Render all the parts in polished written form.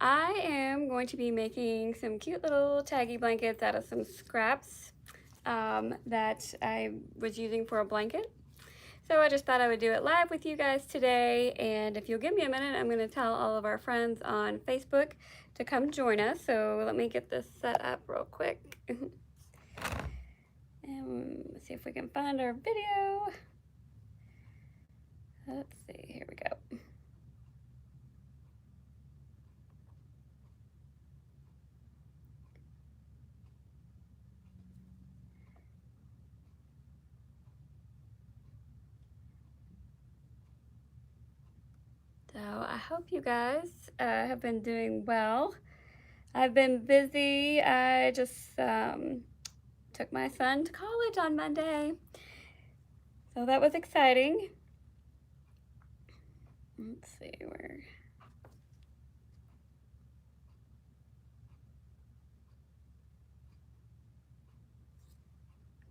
I am going to be making some cute little taggy blankets out of some scraps that I was using for a blanket. So I just thought I would do it live with you guys today, and if you'll give me a minute, I'm going to tell all of our friends on Facebook to come join us. So let me get this set up real quick. And let's see if we can find our video. Let's see, here we go. So I hope you guys have been doing well. I've been busy. I just took my son to college on Monday. So that was exciting. Let's see where.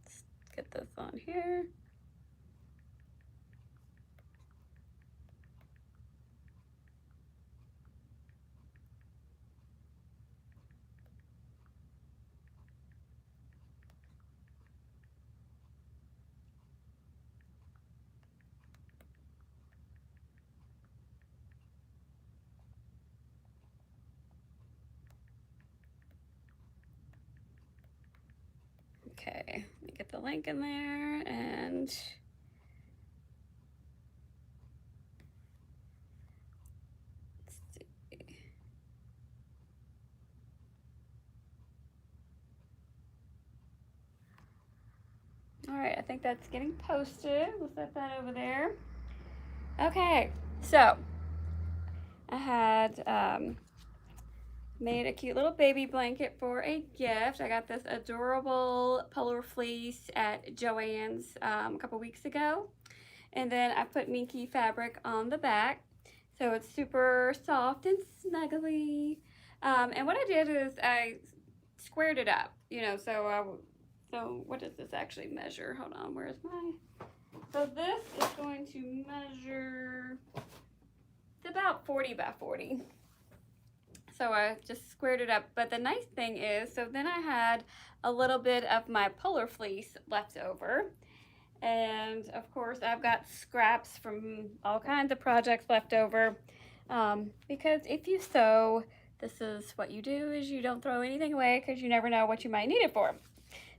Let's get this on here. Okay, let me get the link in there and let's see. All right, I think that's getting posted. We'll set that over there. Okay, so I had made a cute little baby blanket for a gift. I got this adorable polar fleece at Joann's a couple weeks ago. And then I put minky fabric on the back. So it's super soft and snuggly. And what I did is I squared it up, so what does this actually measure? Hold on, where's my, so this is going to measure, it's about 40 by 40. So I just squared it up. But the nice thing is, so then I had a little bit of my polar fleece left over. And of course I've got scraps from all kinds of projects left over. Because if you sew, this is what you do, is you don't throw anything away because you never know what you might need it for.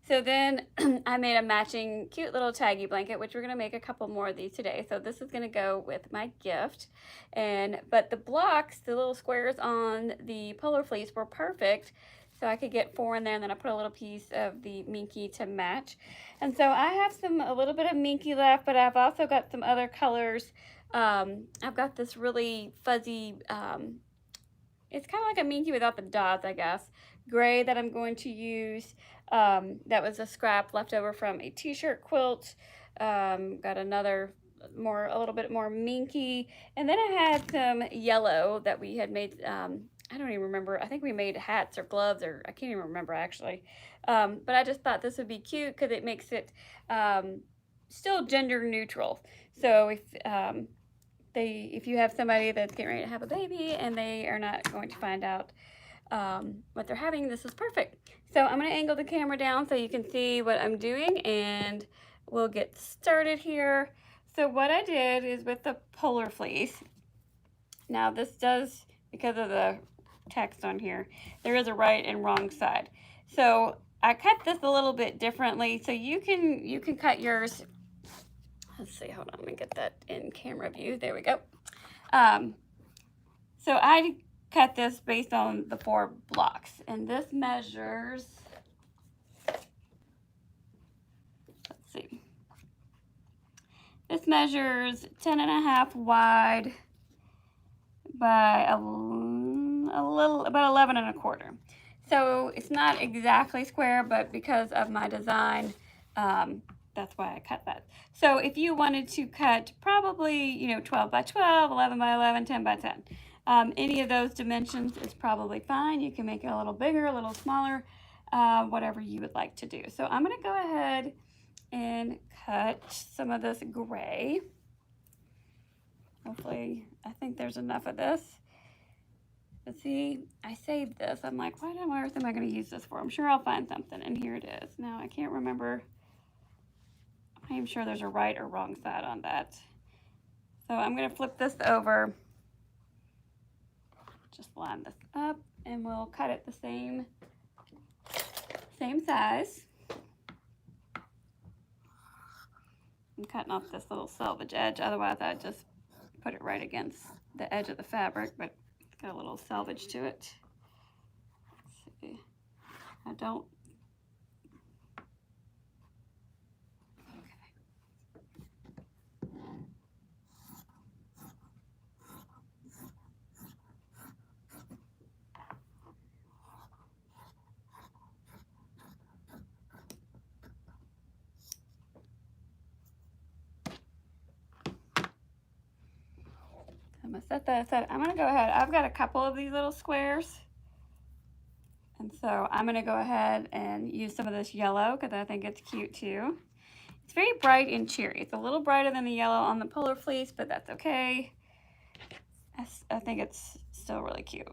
So then I made a matching cute little taggy blanket, which we're gonna make a couple more of these today. So this is gonna go with my gift. But the blocks, the little squares on the polar fleece were perfect. So I could get 4 in there, and then I put a little piece of the minky to match. And so I have a little bit of minky left, but I've also got some other colors. I've got this really fuzzy, it's kind of like a minky without the dots, I guess, gray that I'm going to use. That was a scrap left over from a t-shirt quilt. Got another a little bit more minky. And then I had some yellow that we had made, I don't even remember. I think we made hats or gloves, or I can't even remember actually. But I just thought this would be cute because it makes it still gender neutral. So if you have somebody that's getting ready to have a baby and they are not going to find out what they're having, this is perfect. So I'm going to angle the camera down so you can see what I'm doing, and we'll get started here. So what I did is with the polar fleece, now this does, because of the text on here, there is a right and wrong side. So I cut this a little bit differently, so you can cut yours. Let's see, hold on, let me get that in camera view. There we go. So I cut this based on the 4 blocks, and this measures, let's see, this measures 10.5 wide by about 11.25. So it's not exactly square, but because of my design, that's why I cut that. So if you wanted to cut probably, 12 by 12, 11 by 11, 10 by 10, any of those dimensions is probably fine. You can make it a little bigger, a little smaller, whatever you would like to do. So I'm going to go ahead and cut some of this gray. Hopefully, I think there's enough of this. But see, I saved this. I'm like, what on earth am I going to use this for? I'm sure I'll find something, and here it is. Now, I can't remember. I'm sure there's a right or wrong side on that. So I'm going to flip this over. Just line this up, and we'll cut it the same size. I'm cutting off this little selvage edge, otherwise I'd just put it right against the edge of the fabric, but it's got a little selvage to it. Let's see. I don't. I'm gonna set that aside. I'm gonna go ahead. I've got a couple of these little squares. And so I'm gonna go ahead and use some of this yellow because I think it's cute too. It's very bright and cheery. It's a little brighter than the yellow on the polar fleece, but that's okay. I think it's still really cute.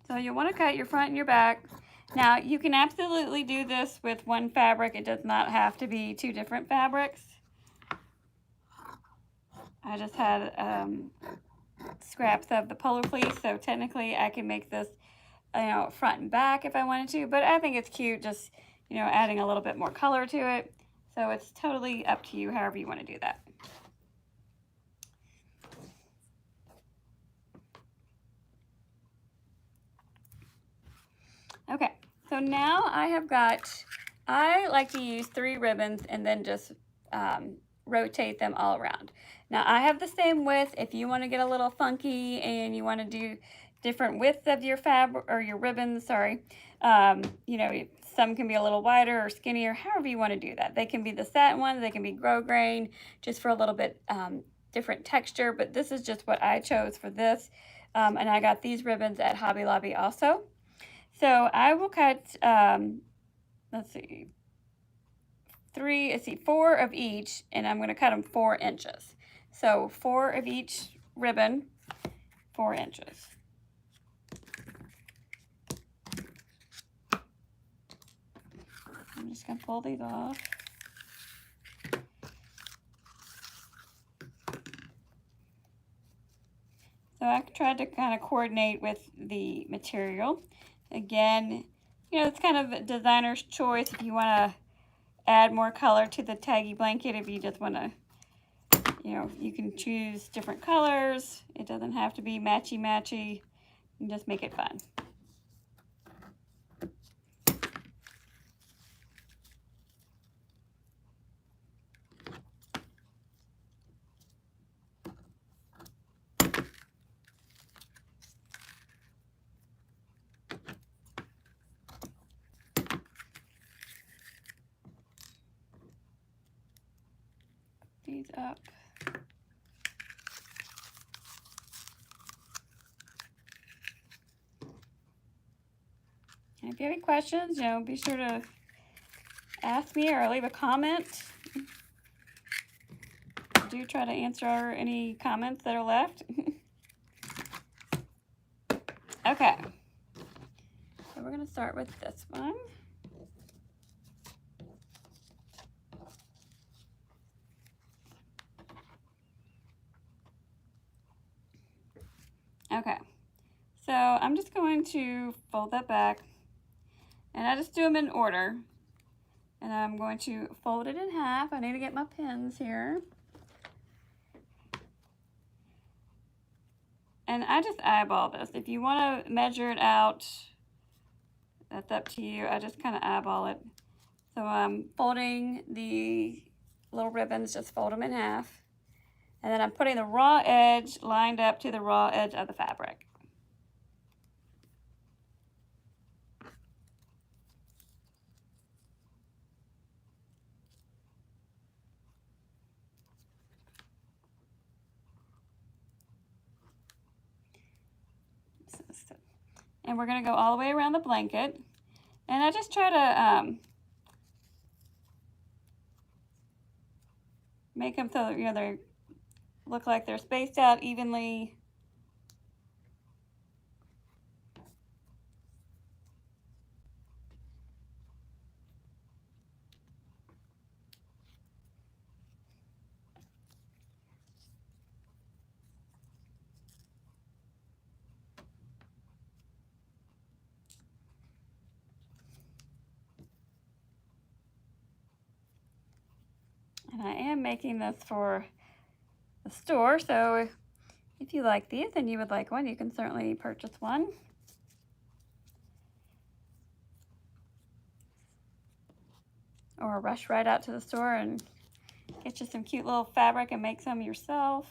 So you'll want to cut your front and your back. Now you can absolutely do this with one fabric. It does not have to be two different fabrics. I just had scraps of the polar fleece, so technically I can make this, front and back if I wanted to, but I think it's cute just, adding a little bit more color to it. So it's totally up to you however you want to do that. Okay, so now I like to use 3 ribbons and then just rotate them all around. Now I have the same width. If you want to get a little funky and you want to do different widths of your fabric or your ribbons, sorry, some can be a little wider or skinnier, however you want to do that. They can be the satin ones, they can be grosgrain, just for a little bit different texture, but this is just what I chose for this. And I got these ribbons at Hobby Lobby also. So I will cut, let's see, 4 of each, and I'm going to cut them 4 inches. So 4 of each ribbon, 4 inches. I'm just going to pull these off. So I tried to kind of coordinate with the material. Again, it's kind of a designer's choice if you want to add more color to the taggy blanket. If you just want to, you can choose different colors. It doesn't have to be matchy-matchy. You can just make it fun. These up. And if you have any questions, be sure to ask me or leave a comment. I do try to answer any comments that are left. Okay. So we're going to start with this one. Okay, so I'm just going to fold that back, and I just do them in order, and I'm going to fold it in half. I need to get my pins here, and I just eyeball this. If you want to measure it out, that's up to you. I just kind of eyeball it. So I'm folding the little ribbons, just fold them in half. And then I'm putting the raw edge lined up to the raw edge of the fabric. And we're going to go all the way around the blanket. And I just try to make them so, you know, they look like they're spaced out evenly. And I am making this for the store, so if you like these and you would like one, you can certainly purchase one. Or rush right out to the store and get you some cute little fabric and make some yourself.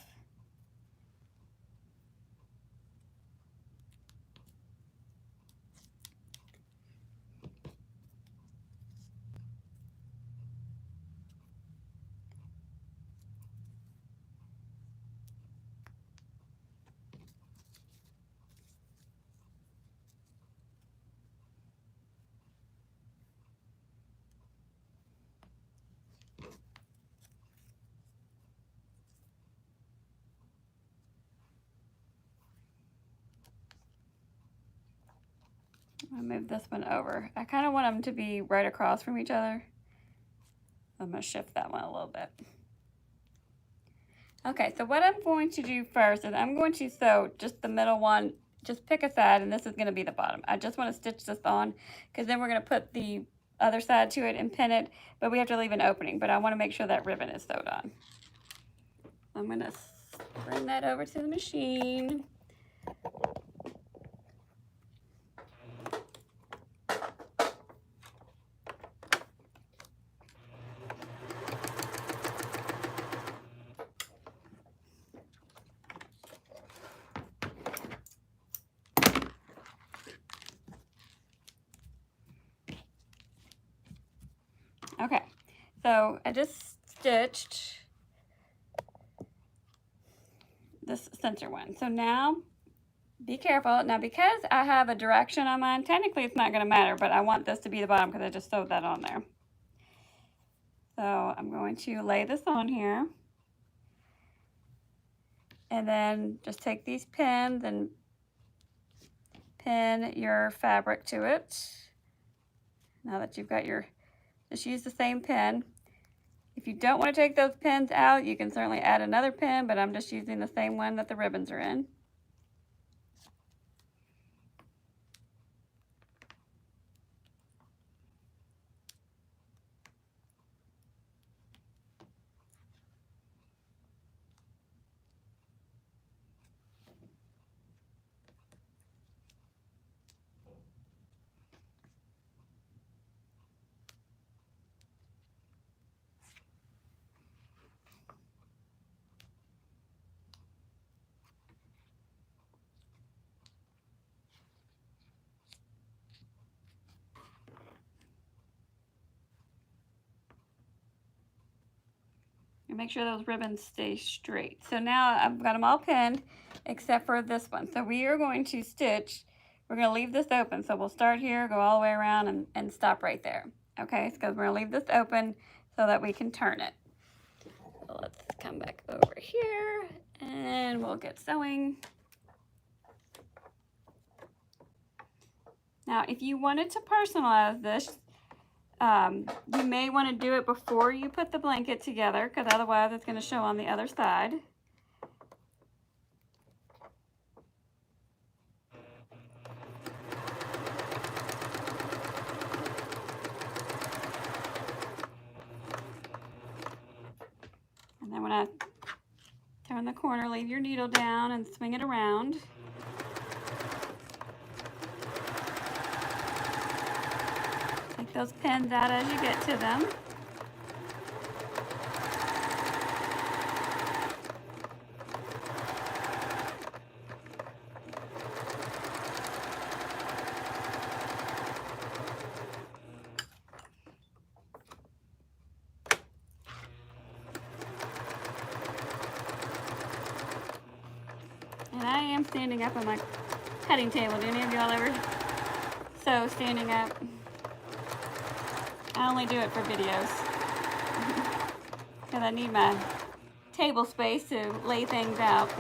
I'm gonna move this one over. I kind of want them to be right across from each other. I'm gonna shift that one a little bit. Okay, so what I'm going to do first is I'm going to sew just the middle one, just pick a side, and this is gonna be the bottom. I just wanna stitch this on, because then we're gonna put the other side to it and pin it, but we have to leave an opening, but I wanna make sure that ribbon is sewed on. I'm gonna bring that over to the machine. Okay, so I just stitched this center one. So now, be careful. Now, because I have a direction on mine, technically it's not going to matter, but I want this to be the bottom because I just sewed that on there. So I'm going to lay this on here. And then just take these pins and pin your fabric to it. Now that you've got your, just use the same pin. If you don't want to take those pins out, you can certainly add another pin, but I'm just using the same one that the ribbons are in. And make sure those ribbons stay straight. So now I've got them all pinned except for this one. So we are going to stitch, we're going to leave this open. So we'll start here, go all the way around and stop right there. Okay, so we're going to leave this open so that we can turn it. So let's come back over here and we'll get sewing. Now, if you wanted to personalize this, you may want to do it before you put the blanket together, because otherwise it's going to show on the other side. And then when I turn the corner, leave your needle down and swing it around. Take those pins out as you get to them. And I am standing up on my cutting table. Do any of y'all ever sew standing up? I only do it for videos. because I need my table space to lay things out.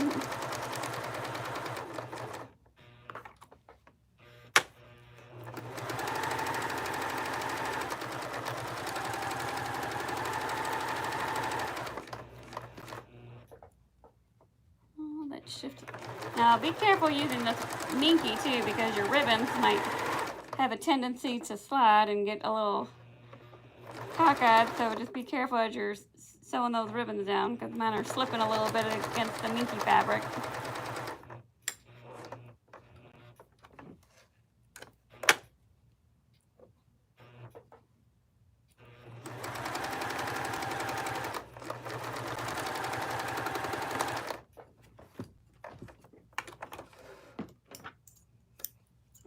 Oh, let's shift it. Now be careful using this minky too, because your ribbons might have a tendency to slide and get a little cockeyed, so just be careful as you're sewing those ribbons down, because mine are slipping a little bit against the minky fabric.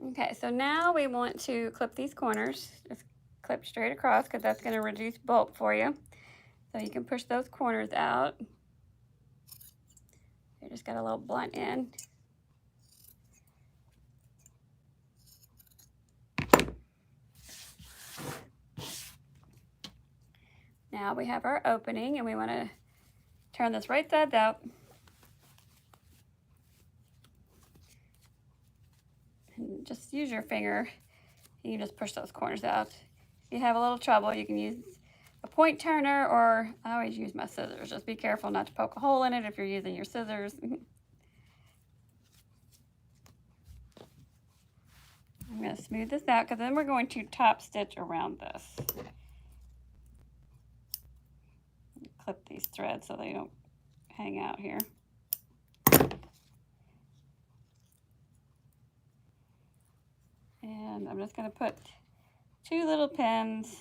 Okay, so now we want to clip these corners. Just clip straight across, because that's going to reduce bulk for you. So you can push those corners out. You just got a little blunt end. Now we have our opening, and we want to turn this right sides out. And just use your finger. You can just push those corners out. If you have a little trouble, you can use a point turner, or I always use my scissors. Just be careful not to poke a hole in it if you're using your scissors. I'm going to smooth this out, because then we're going to top stitch around this. Clip these threads so they don't hang out here. And I'm just going to put 2 little pins .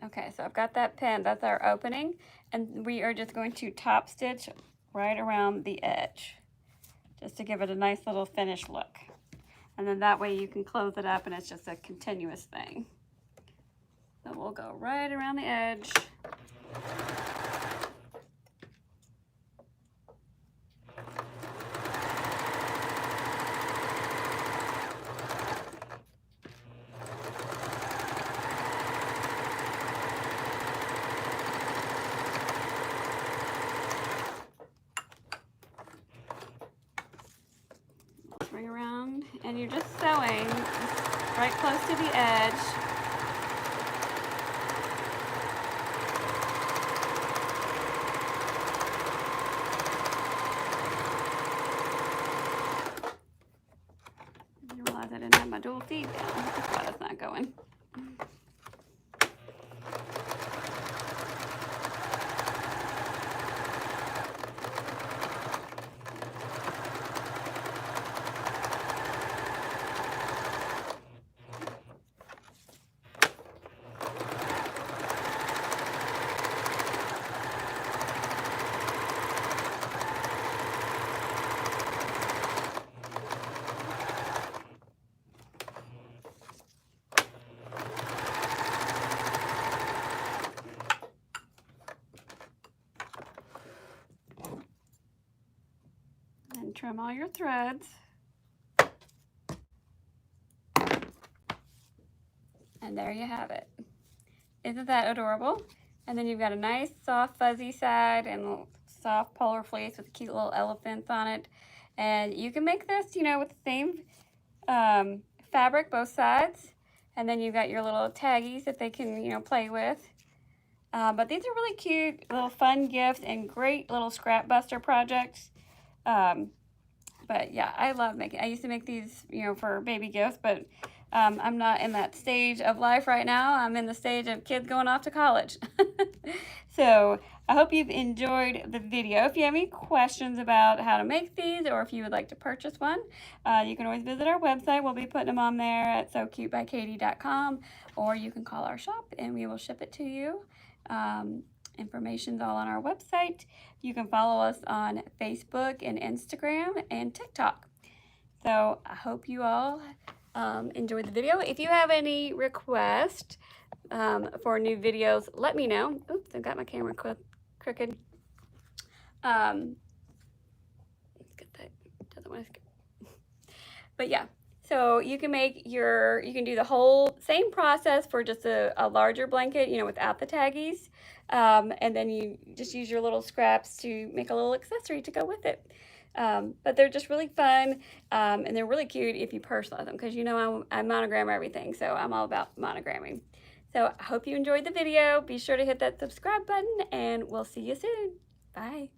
Okay, so I've got that pin. That's our opening, and we are just going to top stitch right around the edge, just to give it a nice little finished look. And then that way you can close it up and it's just a continuous thing. So we'll go right around the edge. Bring around, and you're just sewing right close to the edge. I didn't realize I didn't have my dual feed down. That's why that's not going. And trim all your threads. And there you have it. Isn't that adorable? And then you've got a nice soft fuzzy side and a soft polar fleece with cute little elephants on it. And you can make this, you know, with the same fabric both sides. And then you've got your little taggies that they can, you know, play with. But these are really cute little fun gifts and great little scrap buster projects. But yeah, I love making. I used to make these, you know, for baby gifts, but I'm not in that stage of life right now. I'm in the stage of kids going off to college. So I hope you've enjoyed the video. If you have any questions about how to make these, or if you would like to purchase one, you can always visit our website. We'll be putting them on there at SoCuteByKatie.com, or you can call our shop and we will ship it to you. Information's all on our website. You can follow us on Facebook and Instagram and TikTok. So I hope you all enjoyed the video. If you have any requests for new videos, let me know. Oops, I've got my camera crooked. Let's get that. Doesn't want to. But yeah. So you can you can do the whole same process for just a larger blanket, you know, without the taggies. And then you just use your little scraps to make a little accessory to go with it. But they're just really fun, and they're really cute if you personalize them, because you know I monogram everything, so I'm all about monogramming. So I hope you enjoyed the video. Be sure to hit that subscribe button, and we'll see you soon. Bye.